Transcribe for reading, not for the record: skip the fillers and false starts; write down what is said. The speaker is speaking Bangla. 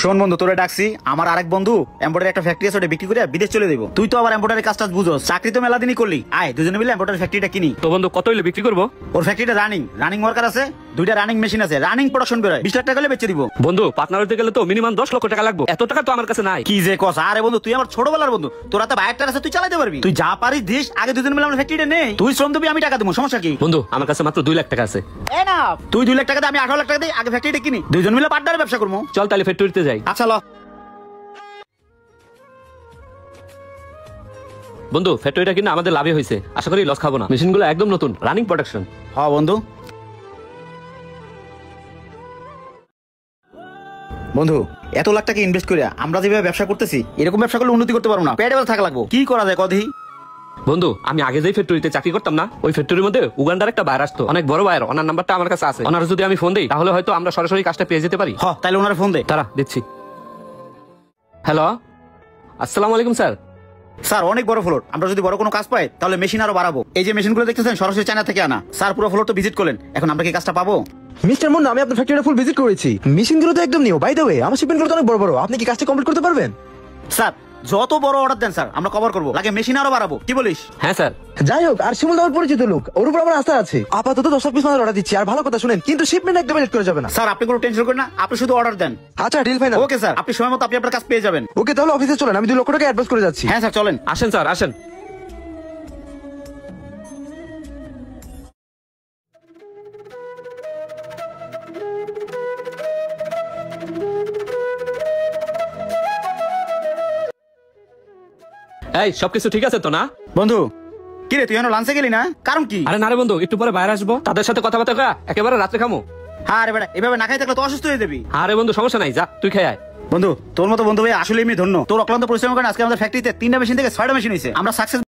শোন বন্ধু, তোরে ডাকছি। আমার আরেক বন্ধু এম্বয়ডারি একটা ফ্যাক্টরি আছে, ওটা বিক্রি করে বিদেশ চলে দেবো। তুই তো আবার এম্বয়ডারি কাজটা বুঝোস, চাকরি তো মেলা দিনই করলি। আয় দুজনে মিলে এম্বয়ডারি ফ্যাক্টরিটা কিনি। তো বন্ধু কত হইলে বিক্রি করবো? ওর ফ্যাক্টরিটা রানিং ওয়ার্কার আছে, 2টা রানিং মেশিন আছে, রানিং প্রোডাকশন বেরোয়। 20 লাখ টাকা হলে বেচে দিব। বন্ধু পার্টনার হতে গেলে তো মিনিমাম 10 লক্ষ টাকা লাগবে, এত টাকা তো আমার কাছে নাই। কি যে কস! আরে বন্ধু, তুই আমার ছোটবেলার বন্ধু, তোরা তো বাইকটার আছে, তুই চালাতে পারবি। তুই যা পারিস দিস, আগে দুজন মিলে আমার ফ্যাক্টরিটা নেই। তুই শ্রম দিবি, আমি টাকা দেবো, সমস্যা কি? বন্ধু আমার কাছে মাত্র 2 লাখ টাকা আছে। না, তুই 2 লাখ টাকা দে, আমি 18 লাখ টাকা দিই। আগে ফ্যাক্টরিটা কিনি, দুজন মিলে পার্টনারে ব্যবসা করবো। চল তাহলে ফ্যাক্টরিতে যাই। আচ্ছা ল। বন্ধু ফ্যাক্টরিটা কিনা আমাদের লাভই হয়েছে, আশা করি লস খাবো না। মেশিনগুলো একদম নতুন, রানিং প্রোডাকশন। হ্যাঁ বন্ধু। বন্ধু, এত লাখ টাকা ইনভেস্ট করে আমরা যেভাবে ব্যবসা করতেছি, এরকম ব্যবসা করলে উন্নতি করতে পারবো না। পেটে থাকা লাগবো। কি করা যায় কদি? বন্ধু আমি আগে যেই ফ্যাক্টরিতে চাকরি করতাম না, ওই ফ্যাক্টরির মধ্যে উগান্ডার একটা বাইর আসতো, অনেক বড় বাইর। ওনার নাম্বারটা আমার কাছে আছে, ওনার যদি আমি ফোন দিই তাহলে হয়তো আমরা সরাসরি কাজটা পেয়ে যেতে পারি। হ্যাঁ, তাহলে ওনার ফোন দে। তারা দিচ্ছি। হ্যালো, আসসালামু আলাইকুম স্যার। স্যার, অনেক বড় ফ্লোর, আমরা যদি বড় কোনো কাজ পাই তাহলে মেশিন আরো বাড়াবো। এই যে মেশিনগুলো দেখতেছেন সরাসরি চায়না থেকে আনা। স্যার, পুরো ফ্লোর তো ভিজিট করলেন, এখন আমরা কি কাজটা পাবো? মিস্টার মুন্না, আমি আপনার ফ্যাক্টরিটা ফুল ভিজিট করেছি। মেশিনগুলো তো একদম নিউ। বাই দ্য ওয়ে, আমার শিপমেন্টগুলো তো অনেক বড় বড়। আপনি কি কাজটা কমপ্লিট করতে পারবেন? স্যার, যত বড় অর্ডার দেন স্যার, আমরা কভার করবো। লাগে মেশিন আরো বাড়াবো, কি বলিস? হ্যাঁ স্যার। যাই হোক, আর শিমুল আমার পরিচিত লোক, ওর উপর আমার আস্থা আছে। আপাতত 10 পিস মাল অর্ডার দিচ্ছি। আর ভালো কথা শুনেন, কিন্তু শিপমেন্ট একদম লেট করে যাবে না। স্যার, আপনি কোনো টেনশন করেন না, আপনি শুধু অর্ডার দেন। আচ্ছা, ডিল ফাইনাল। ওকে স্যার, আপনি সময় মতো আপনি আপনার কাজ পেয়ে যাবেন। ওকে, তাহলে অফিসে চলেন, আমি 2 লক্ষ টাকা অ্যাডভান্স করে যাচ্ছি। হ্যাঁ স্যার, চলেন। আসেন স্যার আসেন। এই সবকিছু ঠিক আছে তো না? বন্ধু, কি রে, তুই এখনো লাঞ্চে গেলি না? কারণ কি? আরে না রে বন্ধু, একটু পরে বাইরে আসবো, তাদের সাথে কথাবার্তা কয়া একেবারে রাত্রে খামো। হ্যাঁ রে বেটা, এভাবে না খাই থাকলে তো অসুস্থ হয়ে যাবি। আরে বন্ধু সমস্যা নাই, যা তুই খেয়ে আয়। বন্ধু, তোর মতো বন্ধু ভাই আসলে এমনি ধন্য। তোর অক্লান্ত পরিশ্রম করে আজকে আমাদের ফ্যাক্টরিতে 3টা মেশিন থেকে 6টা মেশিন হয়েছে। আমরা সাকসেস